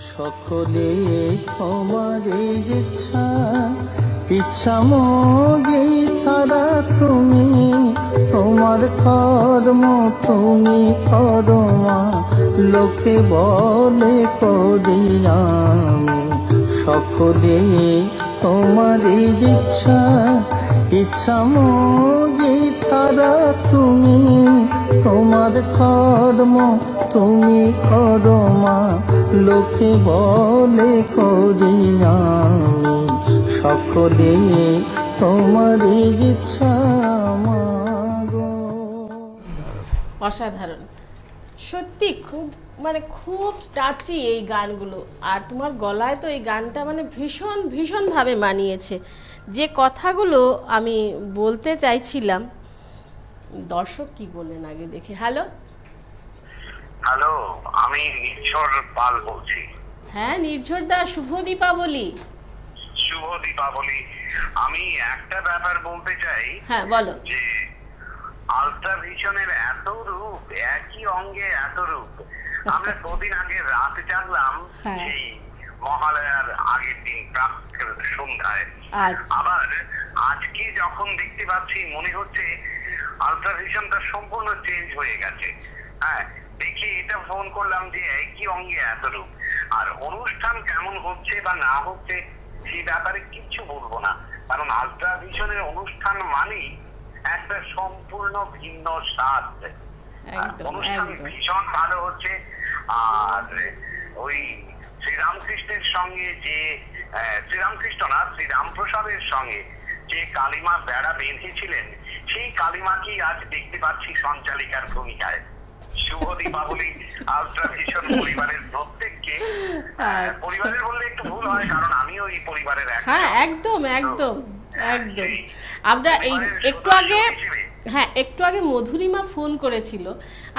সকলে তোমার ইচ্ছা ইচ্ছা মগে তারা তুমি তোমার কর্ম তুমি করো মা লোকে বলে করি আমি সকলে তোমার ইচ্ছা ইচ্ছা মগে তারা তুমি তোমার কর্ম তুমি করো মা লোকে বলে করি আমি সকলে তোমার ইচ্ছা মাগো। অসাধারণ, সত্যি খুব খুব টাচি এই গানগুলো। আর তোমার গলায় তো এই গানটা ভীষণ ভীষণভাবে মানিয়েছে। যে কথাগুলো আমি বলতে চাইছিলাম, দর্শক কি বলেন আগে দেখে। হ্যালো হ্যালো, আমি নির্ঝর পাল বলছি। হ্যাঁ নির্ঝর দা, শুভ দীপাবলি। শুভ দীপাবলি। আমি একটা ব্যাপার বলতে চাই। হ্যাঁ বলো। যে আলট্রা ভিশনের এত রূপ, একই অঙ্গে এত রূপ। আমরা কদিন আগে রাত জাগলাম সেই মহালয়ার আগের দিন প্রাক সন্ধ্যায়। আবার আজকে যখন দেখতে পাচ্ছি মনে হচ্ছে আলট্রা ভিশনটা সম্পূর্ণ চেঞ্জ হয়ে গেছে। হ্যাঁ, দেখি এটা ফোন করলাম যে একই অঙ্গে এত রূপ। আর অনুষ্ঠান কেমন হচ্ছে বা না হচ্ছে সেই ব্যাপারে কিছু বলবো না, কারণ আলট্রা ভিশনের অনুষ্ঠান মানেই একটা সম্পূর্ণ ভিন্ন স্বাদ। অনুষ্ঠান ভীষণ ভালো হচ্ছে। আর ওই শ্রীরামকৃষ্ণের সঙ্গে যে শ্রীরামকৃষ্ণ না, শ্রীরামপ্রসাদের সঙ্গে যে কালিমা বেড়া বেঁধেছিলেন, সেই কালিমাকেই আজ দেখতে পাচ্ছি সঞ্চালিকার ভূমিকায়। শুভ দীপাবলি আলট্রা ভিশন পরিবারের প্রত্যেককে। পরিবারের বললে একটু ভুল হয়, কারণ আমিও এই পরিবারের একজন। হ্যাঁ একদম একদম একদম। আমরা এই একটু আগে মধুরিমা ফোন করেছিল,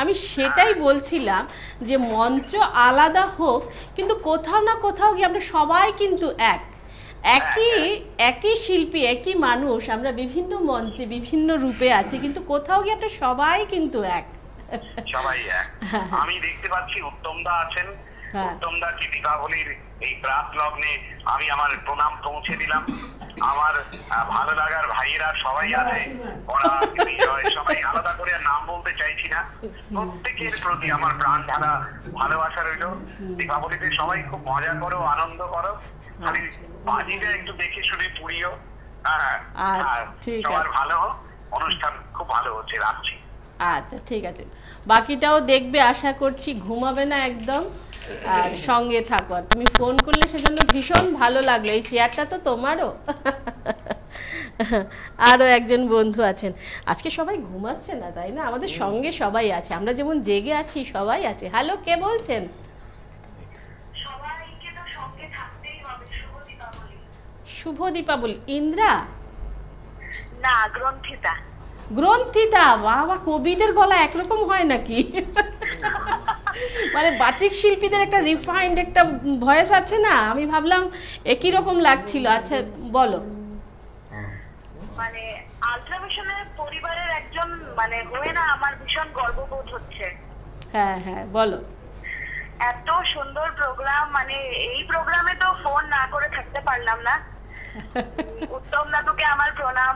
আমি সেটাই বলছিলাম যে মঞ্চ আলাদা হোক কিন্তু কোথাও না কোথাও গিয়ে আমরা সবাই কিন্তু একই শিল্পী, একই মানুষ, আমরা বিভিন্ন মঞ্চে বিভিন্ন রূপে আছি, কিন্তু কোথাও গিয়ে আমরা সবাই কিন্তু সবাই এক। আমি দেখতে পাচ্ছি উত্তমদা আছেন। উত্তমদা কি দীপাবলির এই প্রাত লগ্নে আমি আমার প্রণাম পৌঁছে দিলাম। আমার ভালো লাগার ভাইয়েরা সবাই আছে, ওরা সবাই আলাদা করে নাম বলতে চাইছি না। প্রত্যেকের প্রতি আমার প্রাণ ঢালা ভালোবাসা রইল। দীপাবলিতে সবাই খুব মজা করো, আনন্দ করো, খালি বাজিটা একটু দেখে শুনে পুড়িও। সবার ভালো হোক, অনুষ্ঠান খুব ভালো হচ্ছে, রাখছি। আচ্ছা ঠিক আছে, বাকিটাও দেখবে আশা করছি, ঘুমাবে না একদম, আর সঙ্গে থাকো। আর তুমি ফোন করলে সেজন্য ভীষণ ভালো লাগলো। এই চেয়ারটা তো তোমারও। আরও একজন বন্ধু আছেন। আজকে সবাই ঘুমাচ্ছে না তাই না, আমাদের সঙ্গে সবাই আছে, আমরা যেমন জেগে আছি সবাই আছে। হ্যালো, কে বলছেন? শুভ দীপাবলি। ইন্দ্রা না, গ্রন্থিতা। গ্রন্থিতা, বাবা, কবিদের গলা একরকম হয় নাকি? বাচিক শিল্পীদের একটা রিফাইন্ড একটা ভয়েস আছে না, আমি ভাবলাম একই রকম লাগছিল। আচ্ছা বলো। আলট্রা ভিশনের পরিবারের একজন হয়ে না আমার ভীষণ গর্ববোধ হচ্ছে। হ্যাঁ হ্যাঁ বলো। এত সুন্দর প্রোগ্রাম, এই প্রোগ্রামে তো ফোন না করে থাকতে পারলাম না। উত্তম দাদুকে আমার প্রণাম,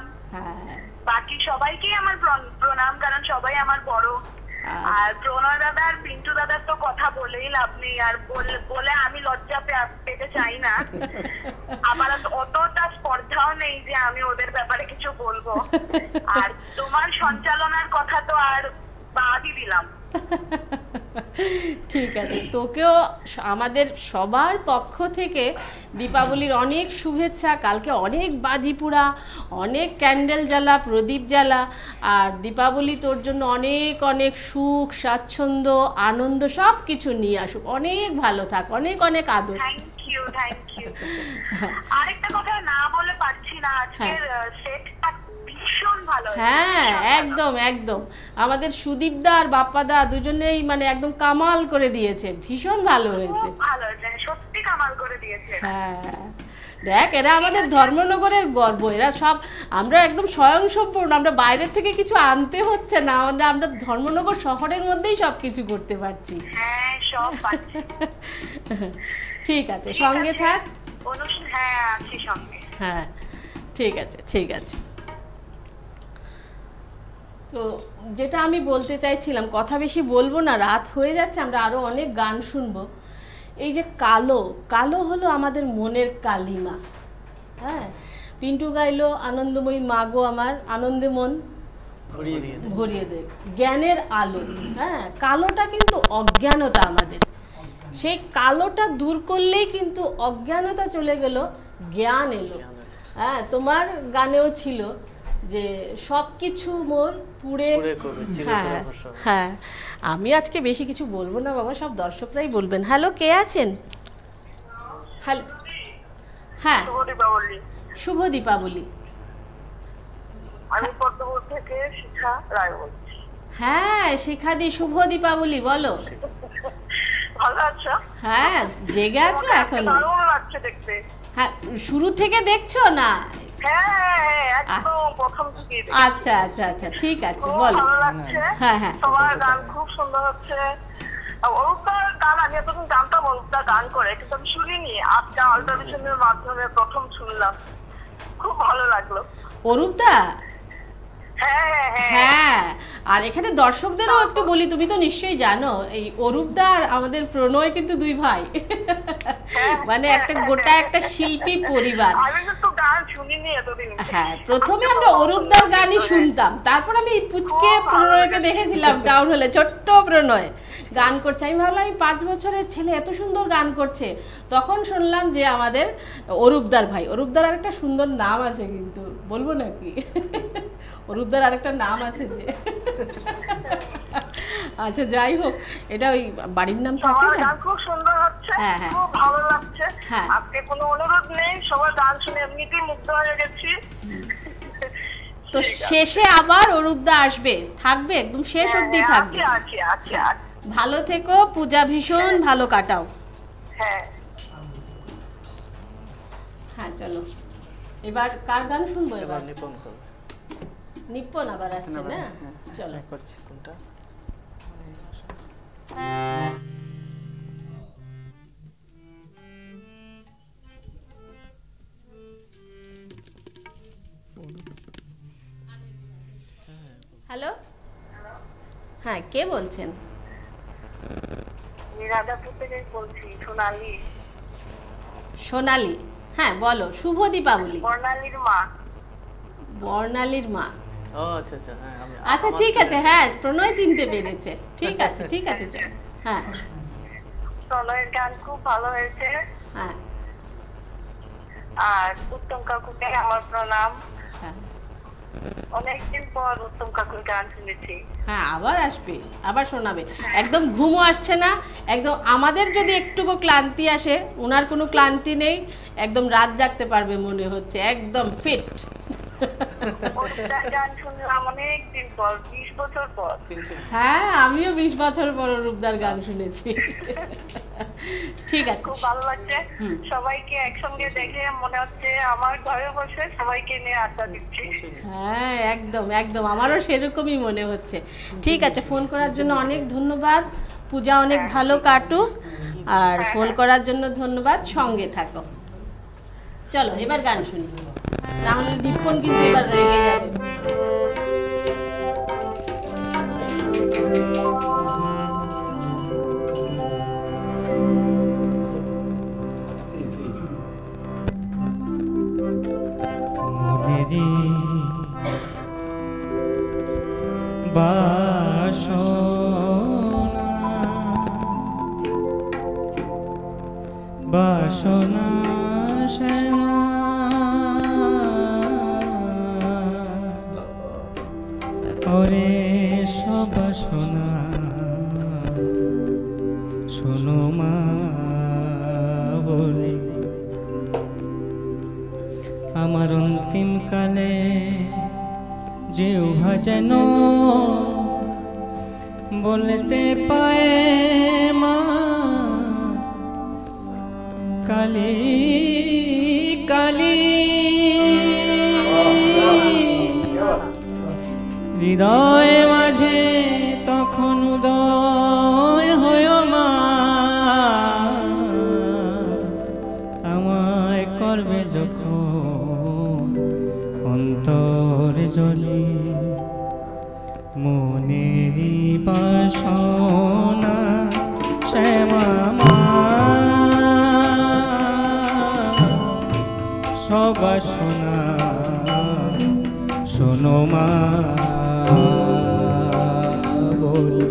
বাকি সবাইকে আমার প্রণাম, কারণ সবাই আমার বড়। আর প্রণয় দাদা আর পিন্টু দাদার তো কথা বলেই লাভ নেই, আর বলে আমি লজ্জা পেতে চাই না। আমার অতটা স্পর্ধাও নেই যে আমি ওদের ব্যাপারে কিছু বলবো। আর তোমার সঞ্চালনার কথা তো আর বাদই দিলাম। ঠিক আছে, তোকেও আমাদের সবার পক্ষ থেকে দীপাবলির অনেক শুভেচ্ছা। কালকে অনেক বাজি পোড়া, অনেক ক্যান্ডেল জ্বালা, প্রদীপ জ্বালা, আর দীপাবলি তোর জন্য অনেক অনেক সুখ, স্বাচ্ছন্দ্য, আনন্দ সব কিছু নিয়ে আসুক। অনেক ভালো থাক, অনেক অনেক আদর। Thank you. আরেকটা কথা না বলে পারছি না, আজকের সেটটা ভীষণ ভীষণ ভালো হয়েছে, হ্যাঁ ভীষণ ভালো। একদম একদম আমাদের সুদীপদা আর বাপ্পাদা দুজনেই মানে একদম কামাল করে দিয়েছে, ভীষণ ভালো হয়েছে। খুব ভালো হয়েছে, সত্যি কামাল করে দিয়েছে। হ্যাঁ দেখ এরা আমাদের ধর্মনগরের গর্ব, এরা সব আমরা একদম স্বয়ংসম্পূর্ণ, আমরা বাইরের থেকে কিছু আনতে হচ্ছে না, আমরা ধর্মনগর শহরের মধ্যেই সব কিছু করতে পারছি। হ্যাঁ সব পাচ্ছি। ঠিক আছে সঙ্গে থাক। হ্যাঁ আছি সঙ্গে। হ্যাঁ ঠিক আছে ঠিক আছে। তো যেটা আমি বলতে চাইছিলাম, কথা বেশি বলবো না, রাত হয়ে যাচ্ছে, আমরা আরো অনেক গান শুনবো। এই যে কালো, কালো হলো আমাদের মনের কালিমা। হ্যাঁ পিন্টু গাইলো আনন্দময়ী মাগো আমার আনন্দে মন ভরিয়ে দে, জ্ঞানের আলো। হ্যাঁ কালোটা কিন্তু অজ্ঞানতা আমাদের, সেই কালোটা দূর করলেই কিন্তু অজ্ঞানতা চলে গেল, জ্ঞান এলো। হ্যাঁ তোমার গানেও ছিল যে সব কিছু মোর পুড়ে। হ্যাঁ হ্যাঁ আমি আজকে বেশি কিছু বলবো না বাবা, সব দর্শকরাই বলবেন। হ্যালো কে আছেন? হ্যালো হ্যাঁ শুভ দীপাবলি। আমি পদ্মপুর থেকে শিখা রায় বলছি। হ্যাঁ শিখাদি শুভ দীপাবলি, বলো। ভালো আছো? হ্যাঁ জেগে আছো এখনো? দারুণ লাগছে দেখতে। হ্যাঁ শুরু থেকে দেখছো না? আচ্ছা আচ্ছা আচ্ছা ঠিক আছে বলো। ভালো লাগছে। হ্যাঁ হ্যাঁ তোমার গান খুব সুন্দর হচ্ছে। অরূপদার গান আমি এতদিন জানতাম, অরূপদা গান করে, কিন্তু আমি শুনিনি, আজকে আল্ট্রাভিশনের মাধ্যমে প্রথম শুনলাম, খুব ভালো লাগলো। অরূপদা? হ্যাঁ হ্যাঁ আর এখানে দর্শকদেরও একটু বলি, তুমি তো নিশ্চয়ই জানো এই অরূপদা আর আমাদের প্রণয় কিন্তু দুই ভাই, মানে একটা গোটা একটা শিল্পী পরিবার। আমি কিন্তু গান শুনিনি এতদিন। হ্যাঁ প্রথমে আমরা অরূপদার গানই শুনতাম, তারপর আমি পুচকে প্রণয়কে দেখেছিলাম টাউন হলে, ছোট্ট প্রণয় গান করছে, আমি ভাবলাম এই 5 বছরের ছেলে এত সুন্দর গান করছে, তখন শুনলাম যে আমাদের অরূপদার ভাই। অরূপদার আরেকটা সুন্দর নাম আছে কিন্তু, বলবো নাকি? অরূপদার আরেকটা নাম আছে যে, আচ্ছা যাই হোক, এটা ওই বাড়ির নাম থাকে না। গান খুব সুন্দর হচ্ছে, খুব ভালো লাগছে। আজকে কোনো অনুরোধ নেই, সবার গান শুনে এমনিতেই মুগ্ধ হয়ে গেছি। তো শেষে আবার অরূপদা আসবে, থাকবে একদম শেষ অবধি থাকবে। ভালো থেকো, পূজা ভীষণ ভালো কাটাও। হ্যাঁ হ্যাঁ চলো এবার কার গান শুনবো? এবার নিপ্পন আবার আসছে না, চলো করছি কোনটা। হ্যালো হ্যাঁ কে বলছেন? রাধাপুর থেকে বলছি, সোনালী। সোনালী, হ্যাঁ বলো। শুভ দীপাবলি। বর্ণালীর মা। বর্ণালীর মা, ও আচ্ছা আচ্ছা হ্যাঁ আচ্ছা ঠিক আছে, হ্যাঁ প্রণয় চিনতে পেরেছে, ঠিক আছে ঠিক আছে চলো। হ্যাঁ প্রণয়ের গান খুব ভালো হয়েছে। হ্যাঁ আর উত্তম কাকুকে আমার প্রণাম। হ্যাঁ অনেকদিন পর উত্তম কাকুর গান শুনেছি। হ্যাঁ আবার আসবে, আবার শোনাবে। একদম ঘুমও আসছে না, একদম আমাদের যদি একটুকু ক্লান্তি আসে, ওনার কোনো ক্লান্তি নেই, একদম রাত জাগতে পারবে মনে হচ্ছে, একদম ফিট। গান শুনলাম অনেকদিন পর, 20 বছর পর। হ্যাঁ আমিও 20 বছর পর অরূপদার গান শুনেছি। ঠিক আছে, খুব ভালো লাগছে সবাইকে একসঙ্গে দেখে, মনে হচ্ছে আমার ঘরে বসে সবাইকে নিয়ে আড্ডা দিচ্ছি। হ্যাঁ একদম একদম আমারও সেরকমই মনে হচ্ছে। ঠিক আছে, ফোন করার জন্য অনেক ধন্যবাদ, পূজা অনেক ভালো কাটুক, আর ফোন করার জন্য ধন্যবাদ, সঙ্গে থাকো। চলো এবার গান শুনি, নাহলে নিপুণ কিন্তু এবার রেগে যাবে। মনেরি বাসনা বাসনা শ্যামা ওরে সব বাসনা শোনো মা বলি, আমার অন্তিম কালে জিহ্বা যেন বলতে পায় মা কালী কালী হৃদয় মাঝে তখন উদয় হয় মা আমায় করবে যখন অন্তর জলে মনেরই বাসনা শ্যামা মা সব বাসনা শোনো মা বলে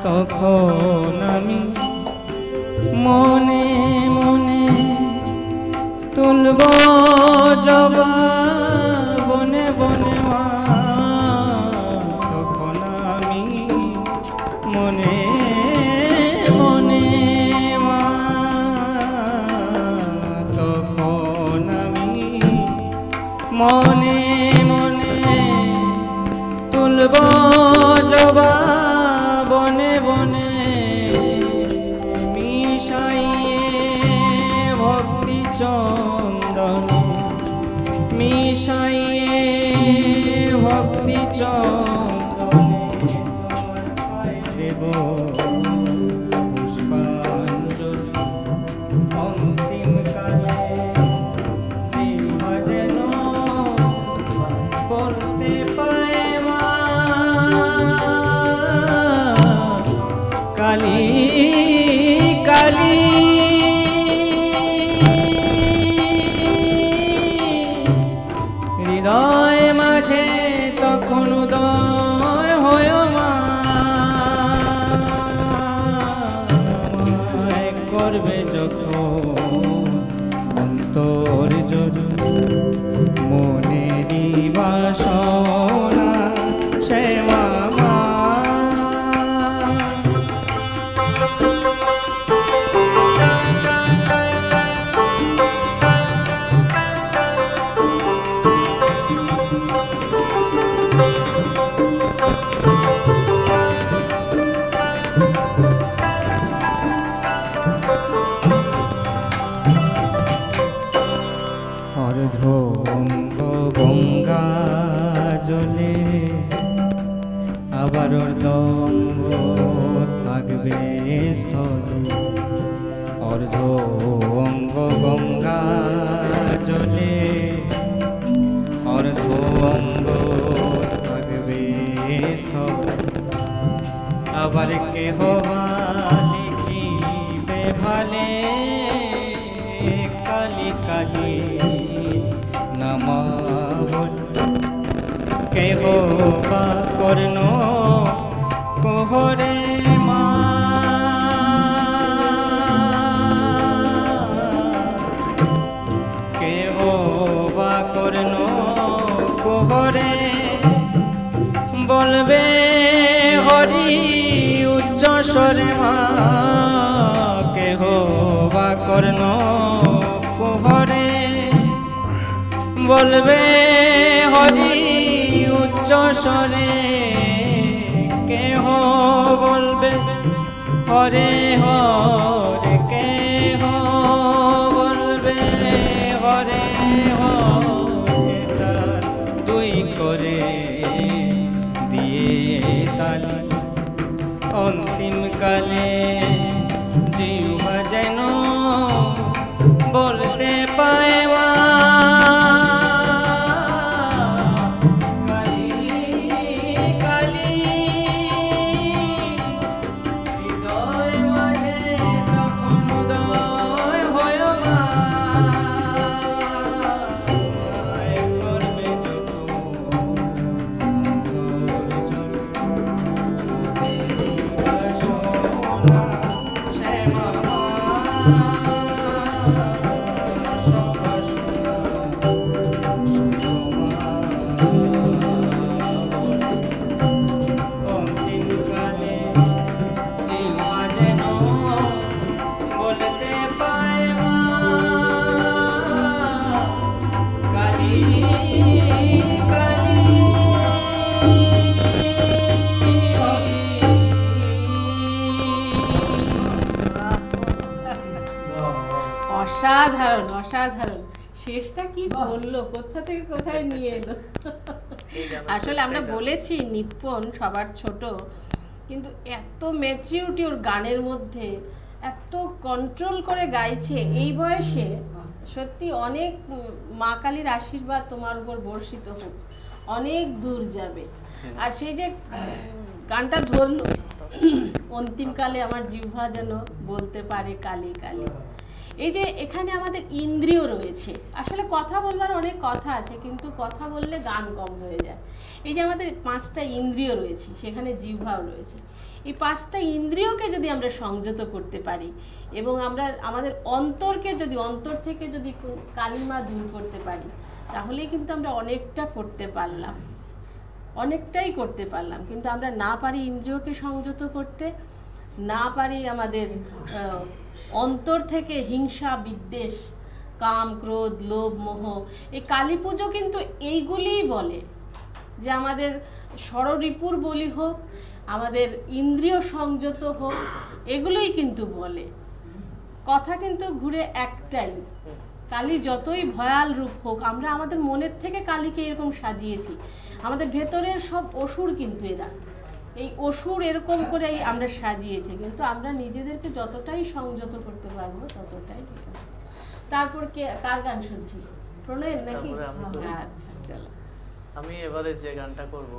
তখন আমি মনে মনে তুলব জবা বনে বনে মা তখন আমি মনে মনে মা তখন আমি মনে মনে তুলব জবা বনে বনে মিশাইয়ে ভক্তি চন্দন মিশাইয়ে ভক্তি চন্দনে দেব পুষ্পাঞ্জলি অন্তিম কালে জিহ্বা যেন বলতে পায় মা কালী কালী হৃদয় মাঝে তখন উদয় হয় মা আমায় করবে যখন অন্তর জোরে মনেরই বাসনা শ্যামা মা অর্ধঙ্গ গঙ্গা জলে আবার অর্ধঙ্গ থাকবে স্থলে অর্ধ অঙ্গ গঙ্গা জলে অর্ধ অঙ্গ থাকবে স্থলে আবার কেহ বা লিখিবে ভালে কালী কালী নামা কেহ বা কর্ণ কোহরে মা কেহ বা কর্ণ কোহরে বলবে হরি উচ্চ স্বরে মা কেহ বা কর্ণ কোহরে বলবে হরি উচ্চ স্বরে কেহ বলবে হরে হরে কেহ বলবে হরে হরে তার দুই করে দিয়ে তালি অন্তিম কালে জিহ্বা যেন বলতে পায় মা Shama অসাধারণ অসাধারণ। শেষটা কি বললো, কোথা থেকে কোথায় নিয়ে এলো। আসলে আমরা বলেছি নিপ্পন সবার ছোট, কিন্তু এত ম্যাচিউরিটি ওর গানের মধ্যে, এত কন্ট্রোল করে গাইছে এই বয়সে। সত্যি অনেক, মা কালীর আশীর্বাদ তোমার উপর বর্ষিত হোক, অনেক দূর যাবে। আর সেই যে গানটা ধরলো, অন্তিমকালে আমার জিহ্বা যেন বলতে পারে কালে কালে, এই যে এখানে আমাদের ইন্দ্রিয় রয়েছে। আসলে কথা বলবার অনেক কথা আছে, কিন্তু কথা বললে গান কম হয়ে যায়। এই যে আমাদের 5টা ইন্দ্রিয় রয়েছে, সেখানে জিহ্বাও রয়েছে। এই 5টা ইন্দ্রিয়কে যদি আমরা সংযত করতে পারি এবং আমরা আমাদের অন্তরকে যদি, অন্তর থেকে যদি কালিমা দূর করতে পারি, তাহলেই কিন্তু আমরা অনেকটা করতে পারলাম, অনেকটাই করতে পারলাম। কিন্তু আমরা না পারি ইন্দ্রিয়কে সংযত করতে, না পারি আমাদের অন্তর থেকে হিংসা, বিদ্বেষ, কাম, ক্রোধ, লোভ, মোহ। এই কালী পুজো কিন্তু এইগুলিই বলে যে আমাদের ষড়রিপুর বলি হোক, আমাদের ইন্দ্রিয় সংযত হোক, এগুলোই কিন্তু বলে। কথা কিন্তু ঘুরে একটাই, কালী যতই ভয়াল রূপ হোক, আমরা আমাদের মনের থেকে কালীকে এরকম সাজিয়েছি। আমাদের ভেতরের সব অসুর কিন্তু এরা, এই অসুর এরকম করেই আমরা সাজিয়েছি। কিন্তু আমরা নিজেদেরকে যতটাই সংযত করতে পারবো ততটাই ঠিক আছে। তারপর কার গান শুনছি? প্রণয়ের নাকি? আচ্ছা চলো। আমি এবারে যে গানটা করব,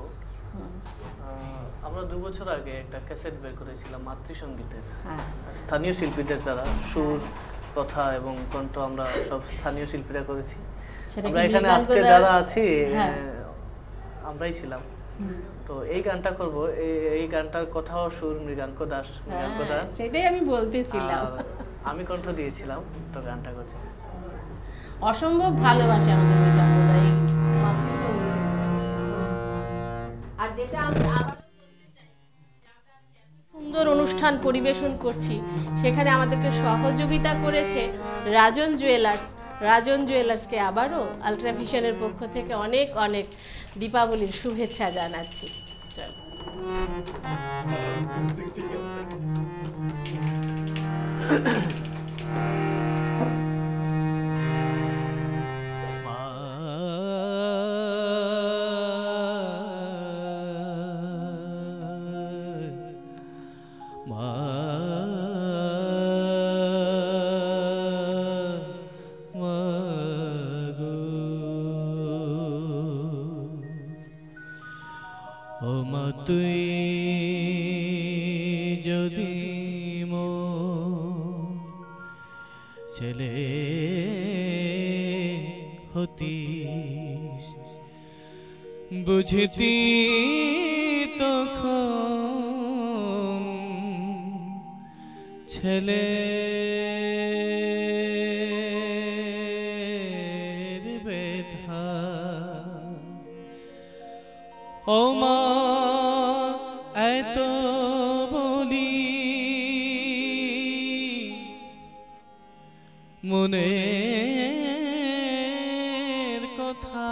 আমরা 2 বছর আগে একটা ক্যাসেট বের করেছিলাম মাতৃসঙ্গীতের, স্থানীয় শিল্পীদের দ্বারা সুর, কথা এবং কণ্ঠ আমরা সব স্থানীয় শিল্পীরা করেছি। আমরা এখানে আজকে যারা আছি আমরাই ছিলাম। তো এই গানটা করব, এই গানটার কথাও সুর মৃগাঙ্ক দাস, সেটাই আমি বলতেছিলাম। আমি কণ্ঠ দিয়েছিলাম, তো গানটা করছি। অসম্ভব ভালোবাসে আমাদের মৃগাঙ্ক দা এই মাতৃসঙ্গীত। আর যেটা আমি আবার সুন্দর অনুষ্ঠান পরিবেশন করছি, সেখানে আমাদেরকে সহযোগিতা করেছে রাজন জুয়েলার্স। রাজন জুয়েলার্সকে আবারও আলট্রাভিশনের পক্ষ থেকে অনেক অনেক দীপাবলির শুভেচ্ছা জানাচ্ছি। চল। ও মা তুই যদি মো ছেলে হতিস, বুঝতি তখন ছেলে ব্যথা। ও মা এত বলি মনের কথা,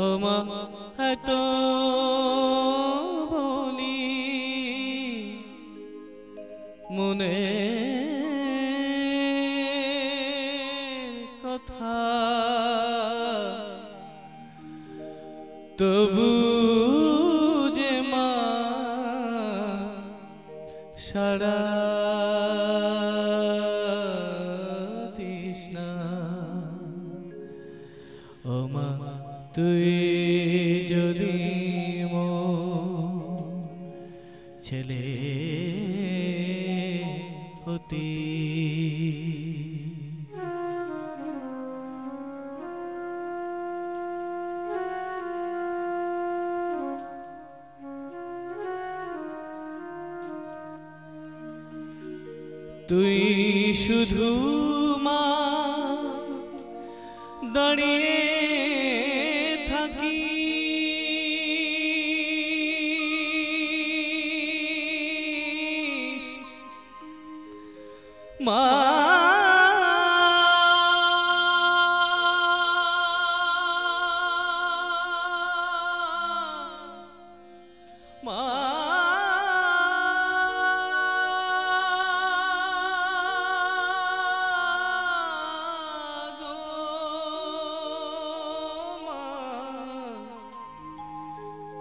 ও মা এত বলি মনের কথা, তবু যে মা সারা দিস না। ও মা তুই যদি মো ছেলে হতি। তুই শুধু মা দাঁড়িয়ে থাকি, মা মা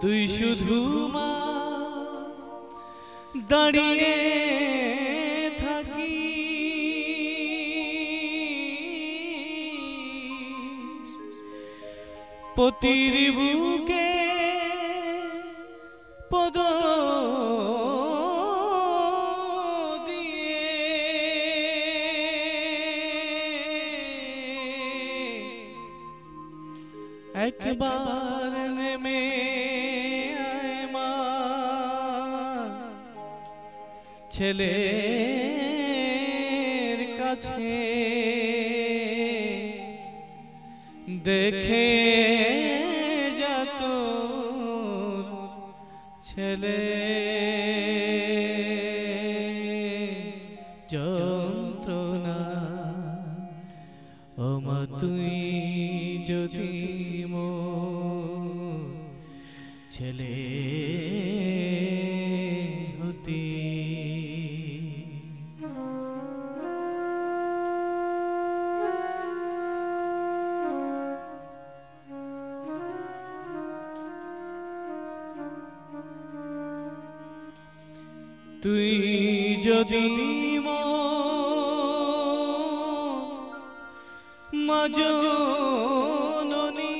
তুই শুধু মা দাঁড়িয়ে থাকি পতির বুকে পদ দিয়ে একবার নেমে আয় মা ছেলের কাছে দেখে যত ছেলে যন্ত্রণা ও মা তুই যদি মোর ছেলে হতি তুই যদি মা জননী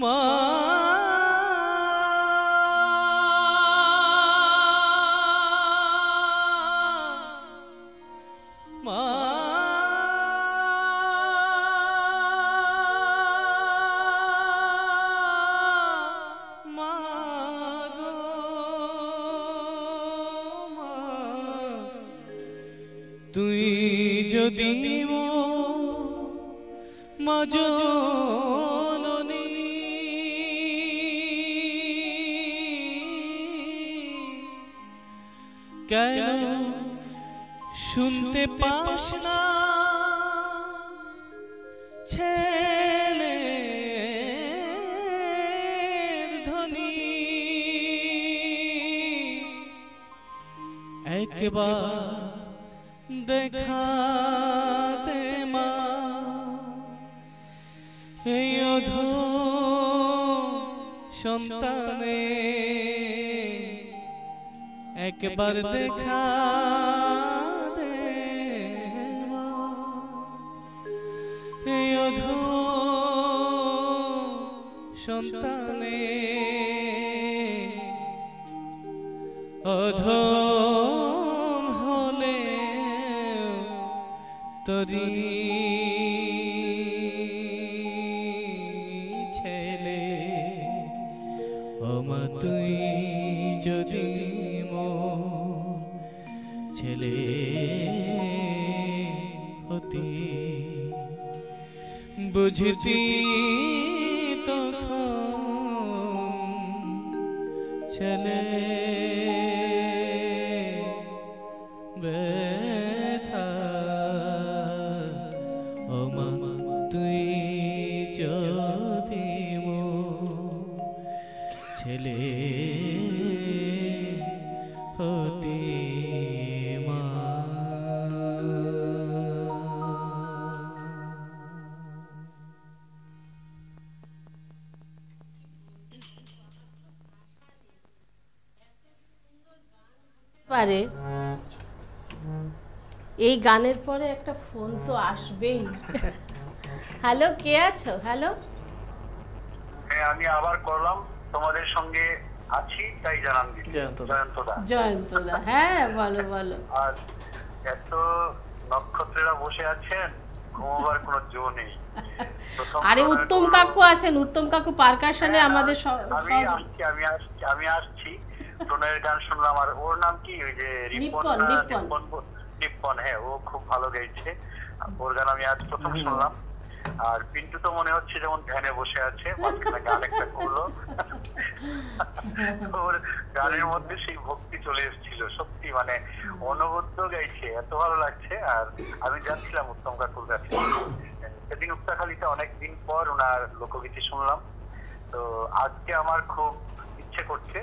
মা তুই যদি মা জননী কেন শুনতে পাস না ছেলের ধ্বনি একবার দেখা দে মা এই অধম সন্তানে একবার দেখা দে মা এই অধম সন্তানে অধম হলে তরি ছেলে ও মা তুই যদি মোর ছেলে হতি বুঝতি তখন ছেলে ব্যথা ও মা তুই যদি মোর ছেলে হতি মা পারে এই গানের পরে একটা ফোন তো আসবেই। হ্যালো, কে আছো? হ্যালো, হ্যাঁ আমি আবার করলাম, তোমাদের সঙ্গে আছি তাই জানান দিচ্ছি। জয়ন্তদা। জয়ন্তদা, হ্যাঁ বলো বলো। আর এত নক্ষত্রেরা বসে আছেন, ঘুমাবার কোনো জো নেই। আরে উত্তম কাকু আছেন, উত্তম কাকু পারকাশনে আমাদের আমি আসছি প্রণয়ের গান শুনলাম। আর ওর নাম কি? ওই যে নিপ্পন, হ্যাঁ ও খুব ভালো গাইছে। ওর গান আমি আজ প্রথম শুনলাম। আর পিন্টু তো মনে হচ্ছে যেমন ধ্যানে বসে আছে, মাঝখানে গান একটা করলো। ওর গানের মধ্যে সেই ভক্তি চলে এসেছিল, সত্যি মানে অনবদ্য গাইছে, এত ভালো লাগছে। আর আমি যাচ্ছিলাম উত্তম কাকুর কাছে সেদিন উক্তাখালীতে অনেকদিন পর ওনার লোকগীতি শুনলাম। তো আজকে আমার খুব ইচ্ছে করছে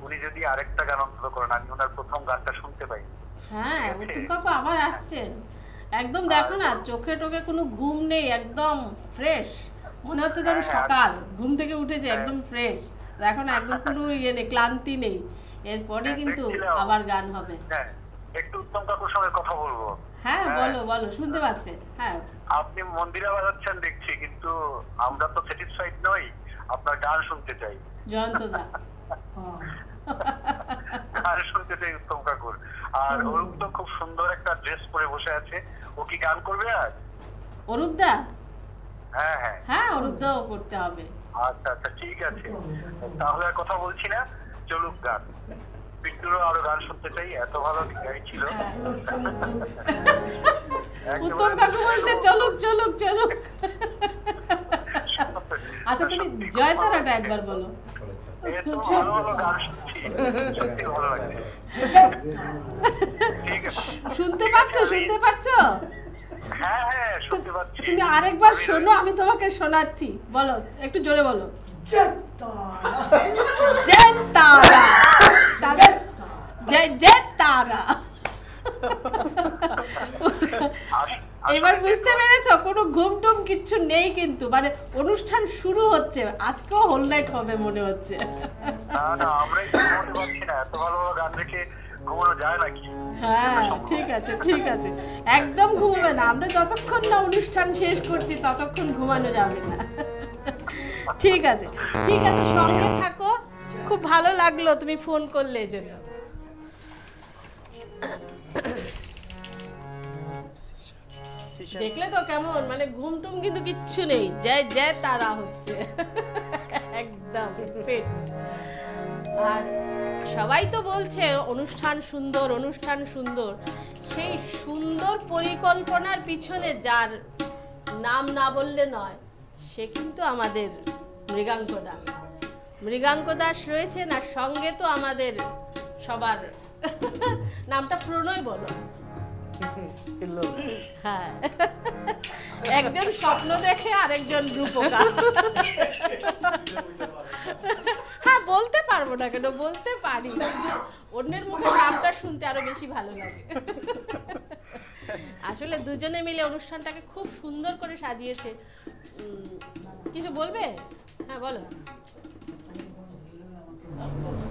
উনি যদি আরেকটা গান অন্তত করেন, আমি ওনার প্রথম গানটা শুনতে পাই। হ্যাঁ, উত্তম কাকু আবার আসছেন, একদম দেখো না, চোখে টোকে কোনো ঘুম নেই, একদম ফ্রেশ মনে হচ্ছে যেন সকাল, ঘুম থেকে উঠেছে একদম ফ্রেশ। দেখো না, একদম কোনো ইয়ে নেই, ক্লান্তি নেই। এরপরে কিন্তু আবার গান হবে। একটু উত্তম কাকুর সঙ্গে কথা বলবো। হ্যাঁ বলো বলো, শুনতে পাচ্ছে। হ্যাঁ, আপনি মন্দিরে বাজাচ্ছেন দেখছি, কিন্তু আমরা তো স্যাটিসফাইড নই, আপনার গান শুনতে চাই। জয়ন্তদা গান শুনতে চাই উত্তম কাকুর। আর অরূপ তো খুব সুন্দর একটা ড্রেস পরে বসে আছে, ও কি গান করবে আজ? অরূপদা? হ্যাঁ হ্যাঁ হ্যাঁ, অরূপদাও করতে হবে। আচ্ছা আচ্ছা, ঠিক আছে, তাহলে আর কথা বলছি না, চলুক গান। পিন্টুরও আরো গান শুনতে চাই, এত ভালো গাইছিল। উত্তম কাকু বলছে চলুক চলুক চলুক। আচ্ছা, তুমি জয়তারাটা একবার বলো। এত ভালো ভালো গান শুনছি, সত্যি ভালো লাগছে। ঠিক আছে, শুনতে পাচ্ছ? শুনতে পাচ্ছ? হ্যাঁ হ্যাঁ শুনতে পাচ্ছি। তুমি আরেকবার শোনো, আমি তোমাকে শোনাচ্ছি। বলো, একটু জোরে বলো। জয় তারা, জয় জয় তারা। এবার বুঝতে পেরেছো? কোনো ঘুম টুম কিচ্ছু নেই কিন্তু, মানে অনুষ্ঠান শুরু হচ্ছে, আজকেও হোল নাইট হবে মনে হচ্ছে। না না, আমরাই ঘুমোতে পারছি না, এত ভালো ভালো গান দেখে ঘুমানো যায় নাকি? হ্যাঁ ঠিক আছে ঠিক আছে, একদম ঘুমাবে না, আমরা যতক্ষণ না অনুষ্ঠান শেষ করছি ততক্ষণ ঘুমানো যাবে না। ঠিক আছে ঠিক আছে, সঙ্গে থাকো। খুব ভালো লাগলো তুমি ফোন করলে, এজন্য। দেখলে তো কেমন, মানে ঘুম টুম কিন্তু কিচ্ছু নেই, জয় জয় তারা হচ্ছে একদম ফিট। আর সবাই তো বলছে অনুষ্ঠান সুন্দর, অনুষ্ঠান সুন্দর। সেই সুন্দর পরিকল্পনার পিছনে যার নাম না বললে নয়, সে কিন্তু আমাদের মৃগাঙ্কদা। মৃগাঙ্কদাস রয়েছেন, আর সঙ্গে তো আমাদের সবার নামটা প্রণয় বলো। হ্যাঁ, একজন স্বপ্ন দেখে, আরেকজন রূপকা। হ্যাঁ, বলতে পারবো না কেন, বলতে পারি, অন্যের মুখে নামটা শুনতে আরো বেশি ভালো লাগে। আসলে দুজনে মিলে অনুষ্ঠানটাকে খুব সুন্দর করে সাজিয়েছে। কিছু বলবে? হ্যাঁ বলো।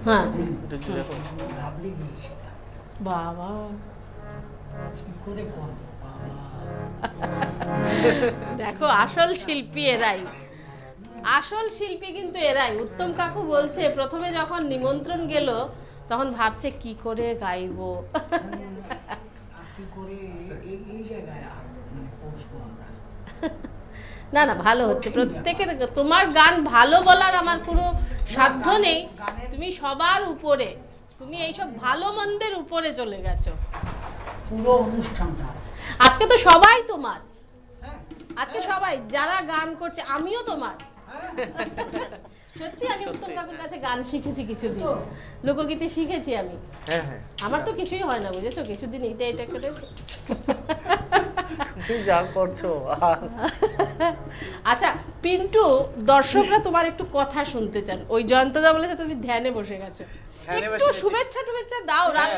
হ্যাঁ বাবা, দেখো আসল শিল্পী এরাই, আসল শিল্পী কিন্তু এরাই। উত্তম কাকু বলছে প্রথমে যখন নিমন্ত্রণ গেল তখন ভাবছে কি করে গাইবো। না না, ভালো হচ্ছে প্রত্যেকের। তোমার গান ভালো বলার আমার কোনো সাধ্য নেই, তুমি সবার উপরে, তুমি এইসব ভালো মন্দের উপরে চলে গেছো পুরো অনুষ্ঠানটা। আজকে তো সবাই তোমার, আজকে সবাই যারা গান করছে, আমিও তোমার। সত্যি আমি উত্তম কাকুর কাছে গান শিখেছি কিছুদিন, লোকগীতি শিখেছি আমি। আমার তো কিছুই হয় না, বুঝেছো, কিছুদিন এটা এটা করে যা করছো। আচ্ছা পিন্টু, দর্শকরা তোমার একটু কথা শুনতে চান। ওই জয়ন্তদা বলেছে তুমি ধ্যানে বসে গেছো, একটু শুভেচ্ছা টুভেচ্ছা দাও, রাত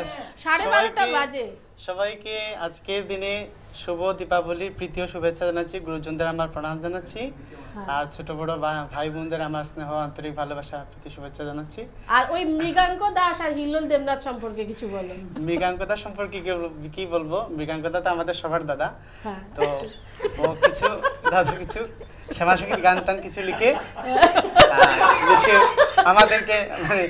12:30 বাজে। সবাইকে আজকের দিনে শুভ দীপাবলির প্রীতীয় শুভেচ্ছা জানাচ্ছি, গুরুজনদের আমার প্রণাম জানাচ্ছি, আর ছোট বড় ভাই বোনদের আমার স্নেহ আন্তরিক ভালোবাসা প্রীতি শুভেচ্ছা জানাচ্ছি। আর ওই মৃগাঙ্ক দাস আর হিল্লোল দেবনাথ সম্পর্কে কিছু বলো। মৃগাঙ্ক দাস সম্পর্কে কি বলবো, মৃগাঙ্ক দা তো আমাদের সবার দাদা, তো ও কিছু দাদা কিছু শ্যামাসঙ্গীত গান টান কিছু লিখে আমাদেরকে মানে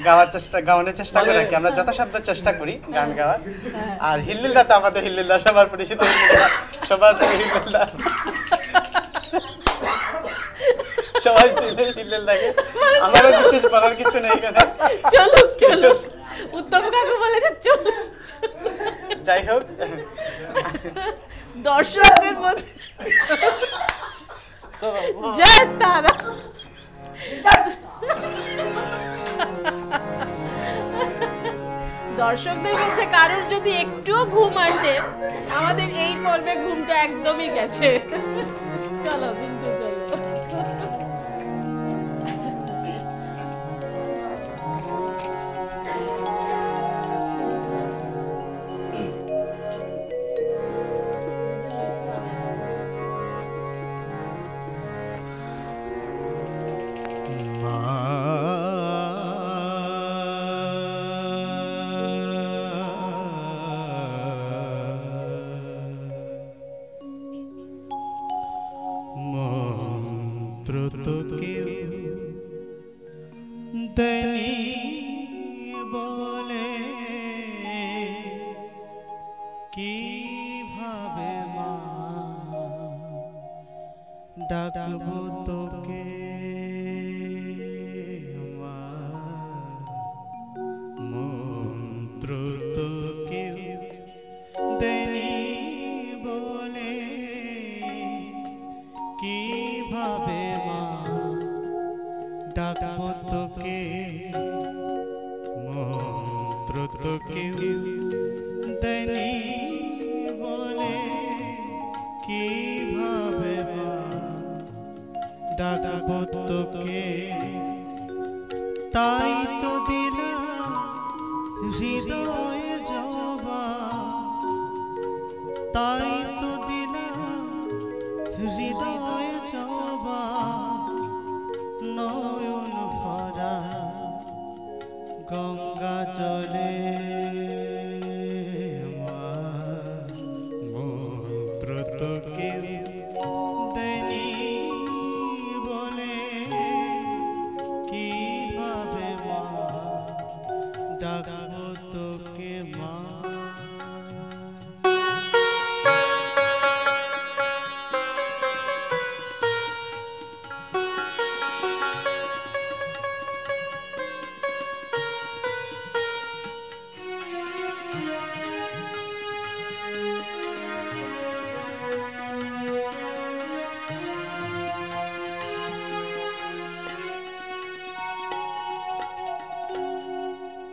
গাওয়ানোর চেষ্টা করে, আর কি আমরা যথাসাধ্য চেষ্টা করি গান গাওয়ার। আর হিল্লিল দা তো আমাদের, হিল্লিল দা সবার পরিচিত, সবার হিল্লিল দা, সবাই চিনে হিল্লিল দাকে, আমারও বিশেষ বলার কিছু নেই এখানে। চলুক চলুক, উত্তম কাকু বলেছে চলুক। যাই হোক, দর্শকদের মধ্যে জয় তারা। দর্শকদের মধ্যে কারোর যদি একটুও ঘুম আসে, আমাদের এই পর্বে ঘুমটা একদমই গেছে। চলো বিন্দু চলো। দেনি বলে কিভাবে মা ডাকবো তোকে মা মন্ত্র তো কেউ দেনি বলে কিভাবে মা ডাকবো তোকে মন্ত্র তো কেউ দেনি বলে কিভাবে মা ডাকবো তোকে তাই তো দিলাম হৃদয়ে জবা তাই তো দিলাম হৃদয়ে জবা নয়ন ভরা গঙ্গা জলে মা মন্ত্র তো কেউ দেনি বলে কিভাবে মা ডাকবো তোকে মা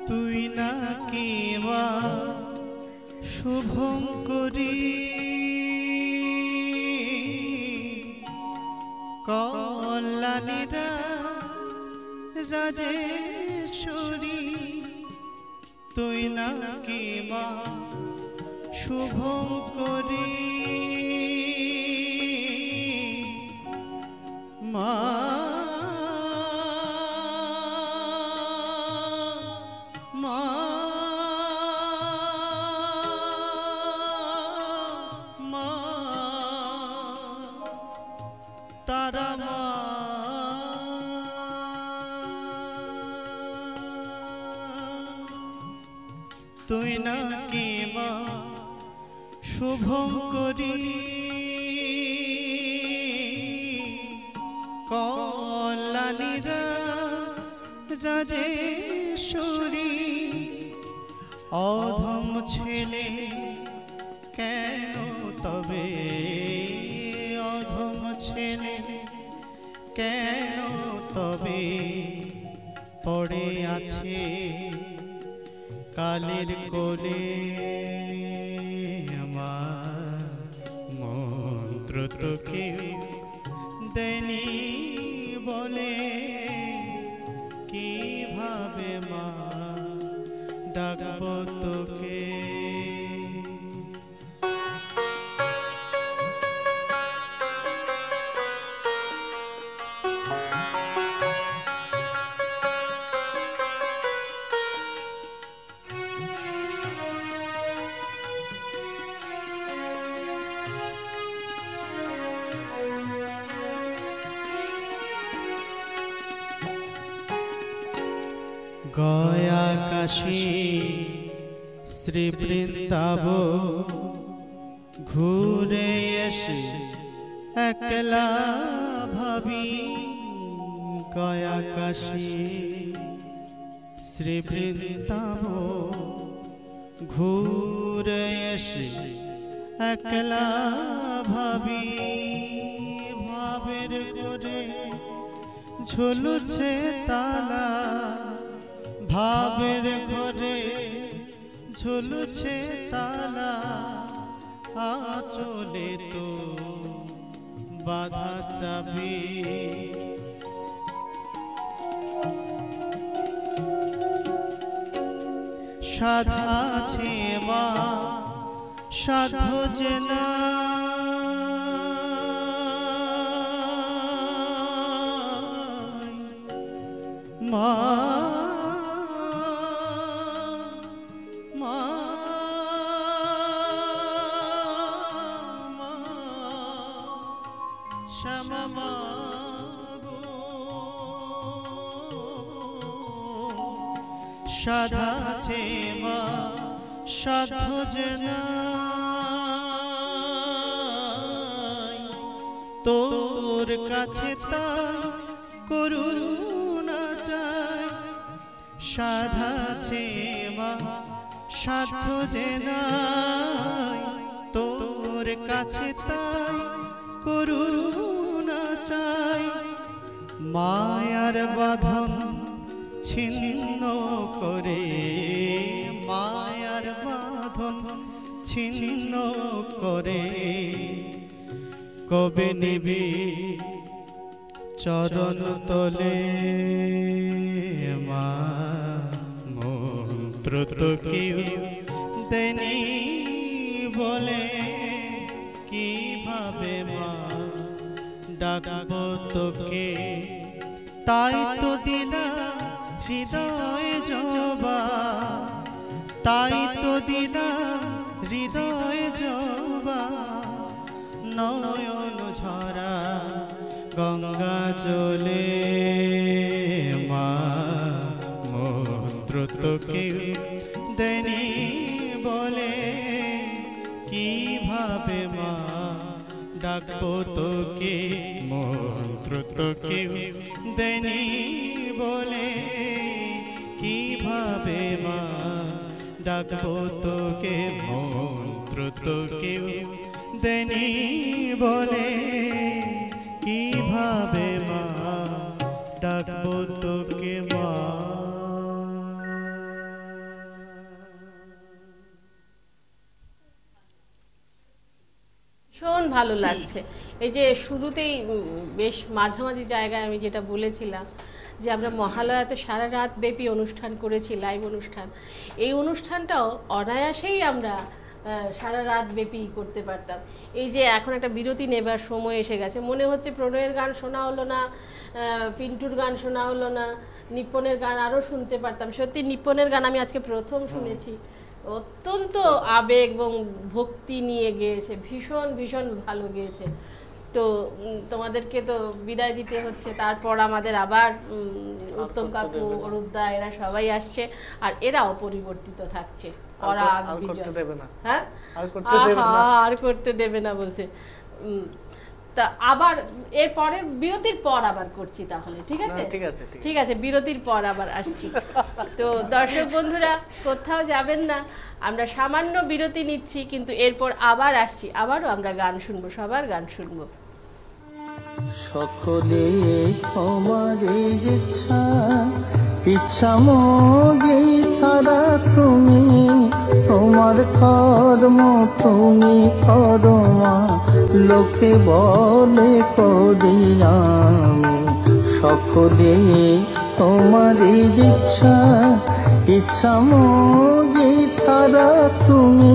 তুই নাকি মা শুভঙ্করী কল্যাণীরা রাজেশ্বরী তুই নাকি মা শুভঙ্করী মা মা মা তারা মা তুই নাকি মা শুভঙ্করী কল্যাণীরা রাজেশ্বরী অধম ছেলে কেন তবে অধম ছেলে কেন তবে পড়ে আছে কালের কোলে আমার মন্ত্র তো কেউ দেনি বলে কিভাবে মা ডাকবো তোকে গয়া কাশী শ্রী বৃন্দাবন ঘুরে এসে একলা ভাবি গয়া কাশী শ্রী বৃন্দাবন ঘুরে এসে একলা ভাবি ভাবের করে ঝুলছে তালা ভাবের ঘরে ঝুলছে তালা আঁচলে তো বাধা চাবি সাধা আছে মা সাধ্য যে না মা মা শ্যামা মা গো সাধা আছে মা সাধ্য যে নাই, তোর কাছে তাই করুণা চাই। সাধা আছে মা সাধ্য যে নাই, তোর কাছে তাই করুণা চাই। মায়ার বাঁধন ছিন্ন করে, মায়ার বাঁধন ছিন্ন করে, কবে নিবি চরণ তলে মা। মন্ত্র তো কেউ দেনি বলে, কিভাবে মা ডাকবো তোকে। তাই তো দিলা হৃদয় জবা, তাই তো দিলা হৃদয় জবা। নয়ন ঝরা গঙ্গা জলে মা। মন্ত্র তো কেউ দেনি বলে, কিভাবে মা ডাকবো তোকে। মন্ত্র তো কেউ দেনি বলে, কিভাবে মা ডাকবো তোকে। মন্ত্র তো কেউ দেনি বলে, কিভাবে মা ডাকবো তোকে মা। ভীষণ ভালো লাগছে। এই যে শুরুতেই বেশ মাঝামাঝি জায়গায় আমি যেটা বলেছিলাম যে আমরা মহালয়াতে সারা রাত ব্যাপী অনুষ্ঠান করেছি, লাইভ অনুষ্ঠান। এই অনুষ্ঠানটাও অনায়াসেই আমরা সারা রাত ব্যাপী করতে পারতাম। এই যে এখন একটা বিরতি নেবার সময় এসে গেছে, মনে হচ্ছে প্রণয়ের গান শোনা হলো না, পিন্টুর গান শোনা হলো না, নিপ্পনের গান আরও শুনতে পারতাম। সত্যি নিপ্পনের গান আমি আজকে প্রথম শুনেছি, অত্যন্ত আবেগ এবং ভক্তি নিয়ে গেয়েছে, ভীষণ ভীষণ ভালো গেয়েছে। তো তোমাদেরকে তো বিদায় দিতে হচ্ছে, তারপর আমাদের আবার উত্তম কাকু, অরূপদা এরা সবাই আসছে, আর এরা অপরিবর্তিত থাকছে। হ্যাঁ, আর করতে দেবে না বলছে। তা আবার এরপরে বিরতির পর আবার করছি তাহলে, ঠিক আছে? ঠিক আছে, বিরতির পর আবার আসছি। তো দর্শক বন্ধুরা কোথাও যাবেন না, আমরা সামান্য বিরতি নিচ্ছি, কিন্তু এরপর আবার আসছি, আবারও আমরা গান শুনবো, সবার গান শুনবো। সকলে তোমার ইচ্ছা, ইচ্ছা মগে তারা তুমি, তোমার কর্ম তুমি করো মা, লোকে বলে করি আমি। সকলে তোমার ইচ্ছা, ইচ্ছা মগে তারা তুমি,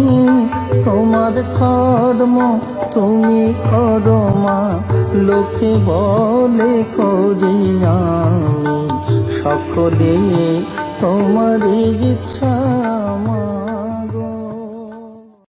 তোমার কর্ম তুমি করো মা, লোকে বলে করি আমি। সকলে তোমার ইচ্ছা মা।